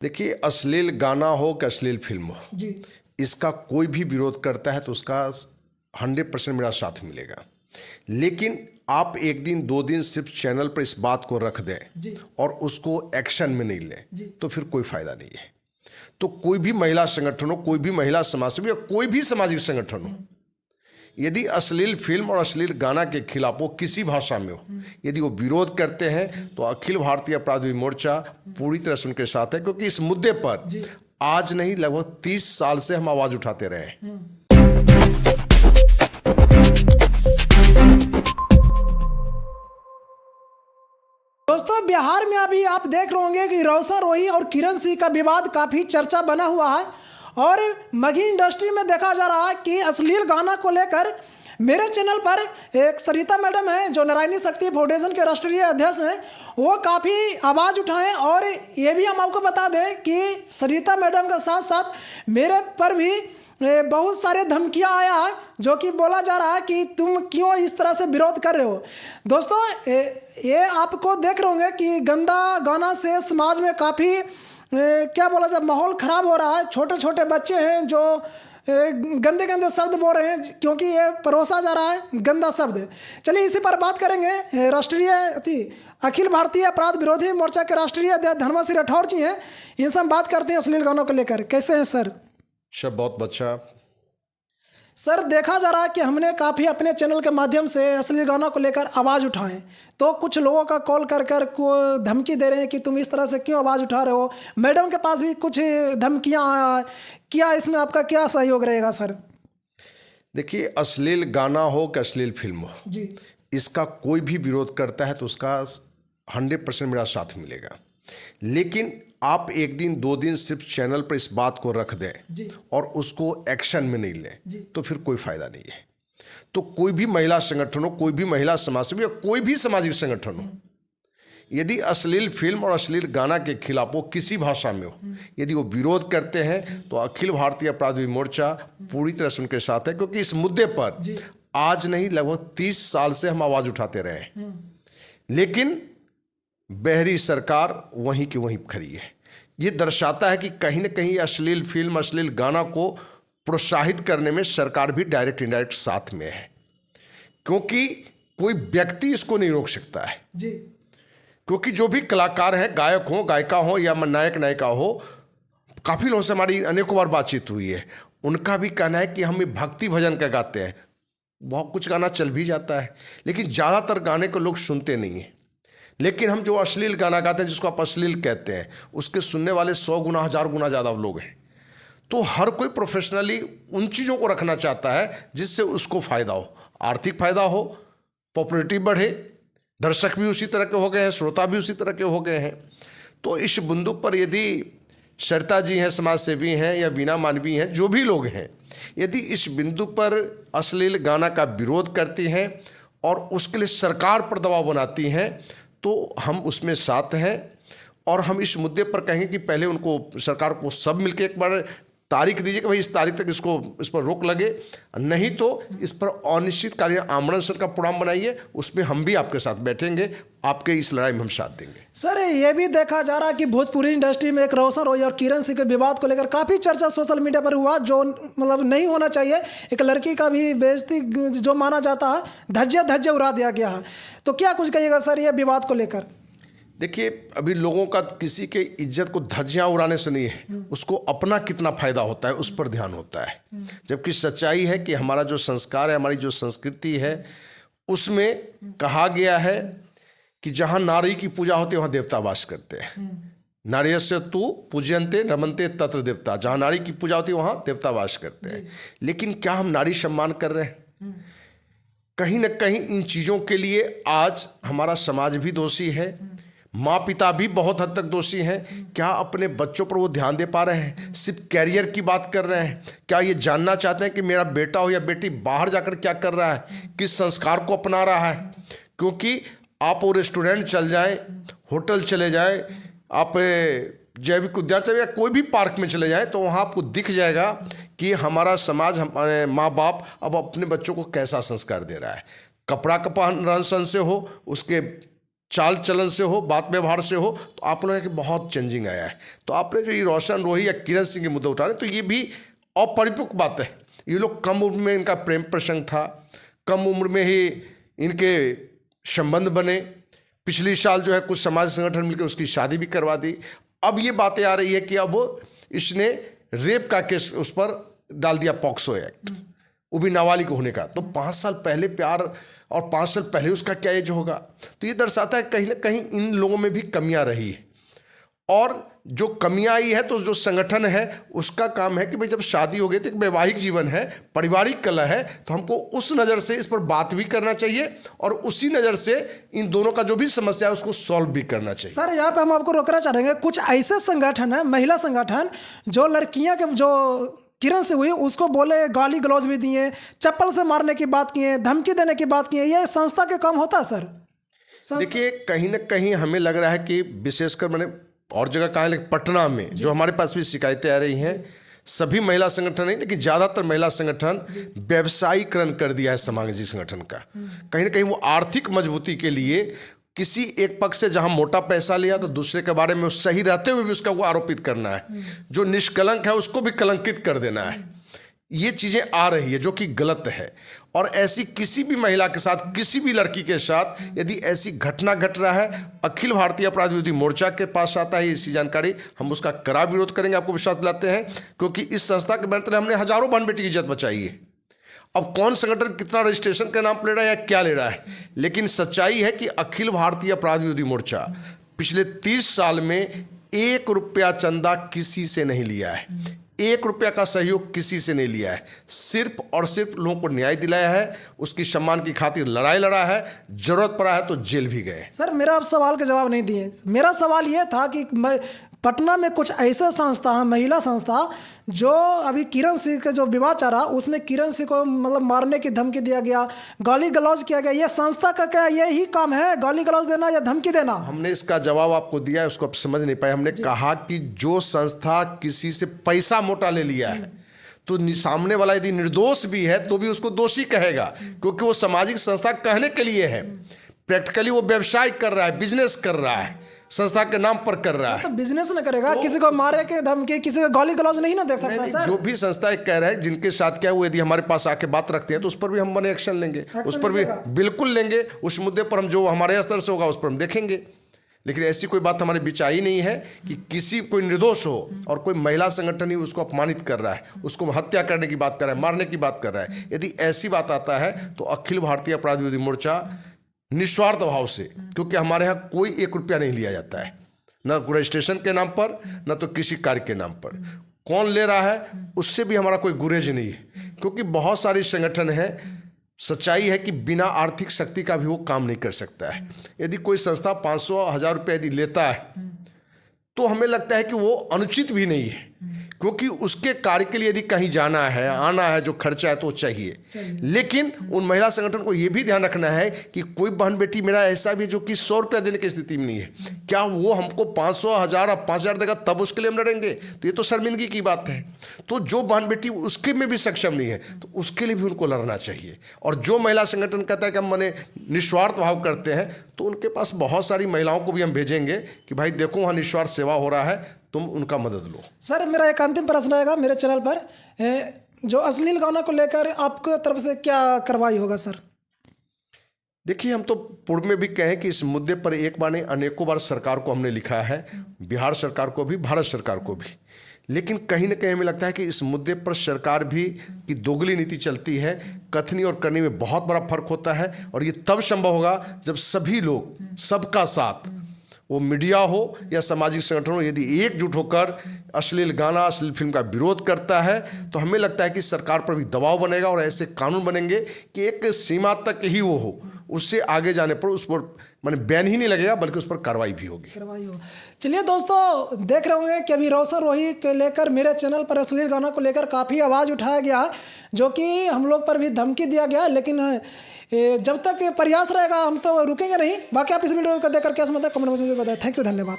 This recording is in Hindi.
देखिए, अश्लील गाना हो कि अश्लील फिल्म हो, जी इसका कोई भी विरोध करता है तो उसका 100% मेरा साथ मिलेगा। लेकिन आप एक दिन 2 दिन सिर्फ चैनल पर इस बात को रख दें जी और उसको एक्शन में नहीं लें जी तो फिर कोई फायदा नहीं है। तो कोई भी महिला संगठन हो, कोई भी महिला समाज सेवी या कोई भी सामाजिक संगठन हो, यदि अश्लील फिल्म और अश्लील गाना के खिलाफ वो किसी भाषा में हो, यदि वो विरोध करते हैं तो अखिल भारतीय अपराध विरोधी मोर्चा पूरी तरह से उनके साथ है, क्योंकि इस मुद्दे पर जी आज नहीं लगभग 30 साल से हम आवाज उठाते रहे हैं। दोस्तों, बिहार में अभी आप देख रहे होंगे कि रोशन रोही और किरण सिंह का विवाद काफ़ी चर्चा बना हुआ है और मगही इंडस्ट्री में देखा जा रहा है कि अश्लील गाना को लेकर मेरे चैनल पर एक सरिता मैडम है जो नारायणी शक्ति फाउंडेशन के राष्ट्रीय अध्यक्ष हैं, वो काफ़ी आवाज़ उठाएं। और ये भी हम आपको बता दें कि सरिता मैडम के साथ साथ मेरे पर भी बहुत सारे धमकियां आया है, जो कि बोला जा रहा है कि तुम क्यों इस तरह से विरोध कर रहे हो। दोस्तों, ये आपको देख रहे होंगे कि गंदा गाना से समाज में काफ़ी क्या बोला जाए, माहौल ख़राब हो रहा है। छोटे छोटे बच्चे हैं जो गंदे गंदे शब्द बोल रहे हैं, क्योंकि ये परोसा जा रहा है गंदा शब्द। चलिए इसी पर बात करेंगे। राष्ट्रीय अखिल भारतीय अपराध विरोधी मोर्चा के राष्ट्रीय अध्यक्ष धर्मश्री राठौर जी हैं, इनसे हम बात करते हैं अश्लील गानों को लेकर। कैसे हैं सर? सब बहुत अच्छा। सर, देखा जा रहा है कि हमने काफ़ी अपने चैनल के माध्यम से अश्लील गानों को लेकर आवाज़ उठाएं, तो कुछ लोगों का कॉल कर कर को धमकी दे रहे हैं कि तुम इस तरह से क्यों आवाज़ उठा रहे हो। मैडम के पास भी कुछ धमकियां आया है। क्या इसमें आपका क्या सहयोग रहेगा सर? देखिए, अश्लील गाना हो कि अश्लील फिल्म हो, जी इसका कोई भी विरोध करता है तो उसका 100% मेरा साथ मिलेगा। लेकिन आप एक दिन 2 दिन सिर्फ चैनल पर इस बात को रख दें जी और उसको एक्शन में नहीं लें जी तो फिर कोई फायदा नहीं है। तो कोई भी महिला संगठन हो, कोई भी महिला समाज सेवी या कोई भी सामाजिक संगठन हो, यदि अश्लील फिल्म और अश्लील गाना के खिलाफ वो किसी भाषा में हो, यदि वो विरोध करते हैं तो अखिल भारतीय अपराध विरोधी मोर्चा पूरी तरह से उनके साथ है, क्योंकि इस मुद्दे पर जी आज नहीं लगभग 30 साल से हम आवाज उठाते रहे हैं। लेकिन बहरी सरकार वहीं की वहीं खड़ी है। ये दर्शाता है कि कहीं न कहीं अश्लील फिल्म, अश्लील गाना को प्रोत्साहित करने में सरकार भी डायरेक्ट इनडायरेक्ट साथ में है, क्योंकि कोई व्यक्ति इसको नहीं रोक सकता है। जी क्योंकि जो भी कलाकार हैं, गायक हो, गायिका हो या नायक नायिका हो, काफ़ी लोगों से हमारी अनेकों बार बातचीत हुई है, उनका भी कहना है कि हम भक्ति भजन का गाते हैं। बहुत कुछ गाना चल भी जाता है, लेकिन ज़्यादातर गाने को लोग सुनते नहीं हैं। लेकिन हम जो अश्लील गाना गाते हैं, जिसको आप अश्लील कहते हैं, उसके सुनने वाले 100 गुना 1000 गुना ज़्यादा लोग हैं। तो हर कोई प्रोफेशनली उन चीज़ों को रखना चाहता है जिससे उसको फ़ायदा हो, आर्थिक फ़ायदा हो, पॉपुलरिटी बढ़े, दर्शक भी उसी तरह के हो गए हैं, श्रोता भी उसी तरह के हो गए हैं। तो इस बिंदु पर यदि सरिता जी हैं, समाज सेवी हैं, या बीना मानवी हैं, जो भी लोग हैं, यदि इस बिंदु पर अश्लील गाना का विरोध करती हैं और उसके लिए सरकार पर दबाव बनाती हैं तो हम उसमें साथ हैं। और हम इस मुद्दे पर कहेंगे कि पहले उनको, सरकार को सब मिलकर एक बार तारीख दीजिए कि भाई इस तारीख तक इस पर रोक लगे, नहीं तो इस पर अनिश्चितकालीन आमरण अनशन का प्रोग्राम बनाइए, उसमें हम भी आपके साथ बैठेंगे, आपके इस लड़ाई में हम साथ देंगे। सर, ये भी देखा जा रहा है कि भोजपुरी इंडस्ट्री में एक रोशन रोही और किरण सिंह के विवाद को लेकर काफ़ी चर्चा सोशल मीडिया पर हुआ, जो मतलब नहीं होना चाहिए। एक लड़की का भी बेइज्जती जो माना जाता है, धज्जे उड़ा दिया गया है। तो क्या कुछ कहिएगा सर ये विवाद को लेकर? देखिए, अभी लोगों का किसी के इज्जत को धज्जियां उड़ाने से नहीं है, उसको अपना कितना फायदा होता है उस पर ध्यान होता है। जबकि सच्चाई है कि हमारा जो संस्कार है, हमारी जो संस्कृति है, उसमें कहा गया है कि जहाँ नारी की पूजा होती है वहाँ देवता वास करते हैं। नार्यस्य तु पूज्यन्ते रमन्ते तत्र देवता, जहाँ नारी की पूजा होती है वहाँ देवता वास करते हैं। लेकिन क्या हम नारी सम्मान कर रहे हैं? कहीं ना कहीं इन चीज़ों के लिए आज हमारा समाज भी दोषी है, माँ पिता भी बहुत हद तक दोषी हैं। क्या अपने बच्चों पर वो ध्यान दे पा रहे हैं? सिर्फ कैरियर की बात कर रहे हैं? क्या ये जानना चाहते हैं कि मेरा बेटा हो या बेटी बाहर जाकर क्या कर रहा है, किस संस्कार को अपना रहा है? क्योंकि आप वो रेस्टोरेंट चल जाएं, होटल चले जाएं, आप जैविक उद्यान चले या कोई भी पार्क में चले जाएं, तो वहाँ आपको दिख जाएगा कि हमारा समाज, हमारे माँ बाप अब अपने बच्चों को कैसा संस्कार दे रहा है। कपड़ा का रहन सहन से हो, उसके चाल चलन से हो, बात व्यवहार से हो, तो आप लोगों के बहुत चेंजिंग आया है। तो आपने जो ये रोशन रोही या किरण सिंह के मुद्दे उठा रहे, तो ये भी अपरिपक्व बात है। ये लोग कम उम्र में इनका प्रेम प्रसंग था, कम उम्र में ही इनके संबंध बने। पिछली साल जो है कुछ समाज संगठन मिलकर उसकी शादी भी करवा दी। अब ये बातें आ रही है कि अब इसने रेप का केस उस पर डाल दिया, पॉक्सो एक्ट, वो भी नाबालिग होने का। तो 5 साल पहले प्यार और 5 साल पहले उसका क्या एज होगा। तो ये दर्शाता है कहीं ना कहीं इन लोगों में भी कमियां रही है। और जो कमियां आई है, तो जो संगठन है उसका काम है कि भाई जब शादी हो गई तो एक वैवाहिक जीवन है, पारिवारिक कलह है, तो हमको उस नज़र से इस पर बात भी करना चाहिए और उसी नज़र से इन दोनों का जो भी समस्या है उसको सॉल्व भी करना चाहिए। सर यहाँ पे हम आपको रोकना चाहेंगे, कुछ ऐसे संगठन है, महिला संगठन, जो लड़कियां के जो किरण से हुई उसको बोले, गाली गलौज भी दिए, चप्पल से मारने की बात किए, धमकी देने की बात किए, ये संस्था के काम होता है सर? देखिए कहीं ना कहीं हमें लग रहा है कि विशेषकर मैंने और जगह कहा है, लेकिन पटना में जो हमारे पास भी शिकायतें आ रही हैं, सभी महिला संगठन नहीं लेकिन ज़्यादातर महिला संगठन व्यवसायीकरण कर दिया है सामाजिक संगठन का। कहीं ना कहीं वो आर्थिक मजबूती के लिए किसी एक पक्ष से जहां मोटा पैसा लिया तो दूसरे के बारे में सही रहते हुए भी उसका वो आरोपित करना है, जो निष्कलंक है उसको भी कलंकित कर देना है। ये चीज़ें आ रही है जो कि गलत है। और ऐसी किसी भी महिला के साथ, किसी भी लड़की के साथ यदि ऐसी घटना घट रहा है, अखिल भारतीय अपराध विरोधी मोर्चा के पास आता है इसी जानकारी, हम उसका कड़ा विरोध करेंगे, आपको विश्वास दिलाते हैं। क्योंकि इस संस्था के बनते हमने हजारों बहन बेटी की इज्जत बचाई है। अब कौन संगठन कितना रजिस्ट्रेशन का नाम ले रहा है या क्या ले रहा है, लेकिन सच्चाई है कि अखिल भारतीय अपराध विरोधी मोर्चा पिछले 30 साल में 1 रुपया चंदा किसी से नहीं लिया है, 1 रुपया का सहयोग किसी से नहीं लिया है। सिर्फ और सिर्फ लोगों को न्याय दिलाया है, उसकी सम्मान की खातिर लड़ाई लड़ा है, जरूरत पड़ा है तो जेल भी गए। सर मेरा आप सवाल का जवाब नहीं दिए। मेरा सवाल ये था कि पटना में कुछ ऐसे संस्था हैं, महिला संस्था, जो अभी किरण सिंह का जो विवाद चल रहा उसमें किरण सिंह को मतलब मारने की धमकी दिया गया, गाली गलौज किया गया, ये संस्था का क्या यही काम है, गाली गलौज देना या धमकी देना? हमने इसका जवाब आपको दिया है, उसको आप समझ नहीं पाए। हमने कहा कि जो संस्था किसी से पैसा मोटा ले लिया है तो सामने वाला यदि निर्दोष भी है तो भी उसको दोषी कहेगा, क्योंकि वो सामाजिक संस्था कहने के लिए है। प्रैक्टिकली वो व्यवसाय कर रहा है, बिजनेस कर रहा है, संस्था के नाम पर कर रहा है। तो बिजनेस न करेगा, किसी को मारे के धमकी, किसी को गाली गलौज नहीं ना दे सकता सर? जो भी संस्था कह रहे हैं जिनके साथ क्या वो यदि हमारे पास आके बात रखते हैं तो उस पर भी हम बने एक्शन लेंगे, उस पर भी बिल्कुल लेंगे। उस मुद्दे पर हम जो हमारे स्तर से होगा उस पर हम देखेंगे। लेकिन ऐसी कोई बात हमारे बीच आई नहीं है कि किसी कोई निर्दोष हो और कोई महिला संगठन ही उसको अपमानित कर रहा है, उसको हत्या करने की बात कर रहा है, मारने की बात कर रहा है। यदि ऐसी बात आता है तो अखिल भारतीय अपराध विरोधी मोर्चा निस्वार्थ भाव से, क्योंकि हमारे यहाँ कोई 1 रुपया नहीं लिया जाता है, न रजिस्ट्रेशन के नाम पर न तो किसी कार्य के नाम पर। कौन ले रहा है उससे भी हमारा कोई गुरेज नहीं है, क्योंकि बहुत सारी संगठन है, सच्चाई है कि बिना आर्थिक शक्ति का भी वो काम नहीं कर सकता है। यदि कोई संस्था 500-1000 रुपये यदि लेता है तो हमें लगता है कि वो अनुचित भी नहीं है, क्योंकि उसके कार्य के लिए यदि कहीं जाना है, आना है, जो खर्चा है तो चाहिए। लेकिन उन महिला संगठन को ये भी ध्यान रखना है कि कोई बहन बेटी मेरा ऐसा भी जो कि 100 रुपया देने की स्थिति में नहीं है, क्या वो हमको 500, 1000 और 5000 देगा तब उसके लिए हम लड़ेंगे? तो ये तो शर्मिंदगी की बात है। तो जो बहन बेटी उसके में भी सक्षम नहीं है तो उसके लिए भी उनको लड़ना चाहिए। और जो महिला संगठन कहता है कि हम मने निस्वार्थ भाव करते हैं, तो उनके पास बहुत सारी महिलाओं को भी हम भेजेंगे कि भाई देखो वहाँ निस्वार्थ सेवा हो रहा है, तुम उनका मदद लो। सर मेरा एक अंतिम प्रश्न रहेगा मेरे चैनल पर, जो अश्लील गाना को लेकर आपको तरफ से क्या कार्रवाई होगा सर? देखिए हम तो पूर्व में भी कहें कि इस मुद्दे पर एक बार नहीं अनेकों बार सरकार को हमने लिखा है, बिहार सरकार को भी, भारत सरकार को भी। लेकिन कहीं ना कहीं हमें लगता है कि इस मुद्दे पर सरकार भी की दोगली नीति चलती है। कथनी और करनी में बहुत बड़ा फर्क होता है और ये तब संभव होगा जब सभी लोग, सबका साथ, वो मीडिया हो या सामाजिक संगठन हो, यदि एकजुट होकर अश्लील गाना, अश्लील फिल्म का विरोध करता है तो हमें लगता है कि सरकार पर भी दबाव बनेगा और ऐसे कानून बनेंगे कि एक सीमा तक ही वो हो, उससे आगे जाने पर उस पर माने बैन ही नहीं लगेगा बल्कि उस पर कार्रवाई भी होगी। चलिए दोस्तों, देख रहे होंगे कि अभी रोशन रोही के लेकर मेरे चैनल पर अश्लील गाना को लेकर काफ़ी आवाज़ उठाया गया, जो कि हम लोग पर भी धमकी दिया गया। लेकिन जब तक प्रयास रहेगा हम तो रुकेंगे नहीं। बाकी आप इस वीडियो को देखकर क्या समझते हैं कमेंट में बताएं। थैंक यू, धन्यवाद।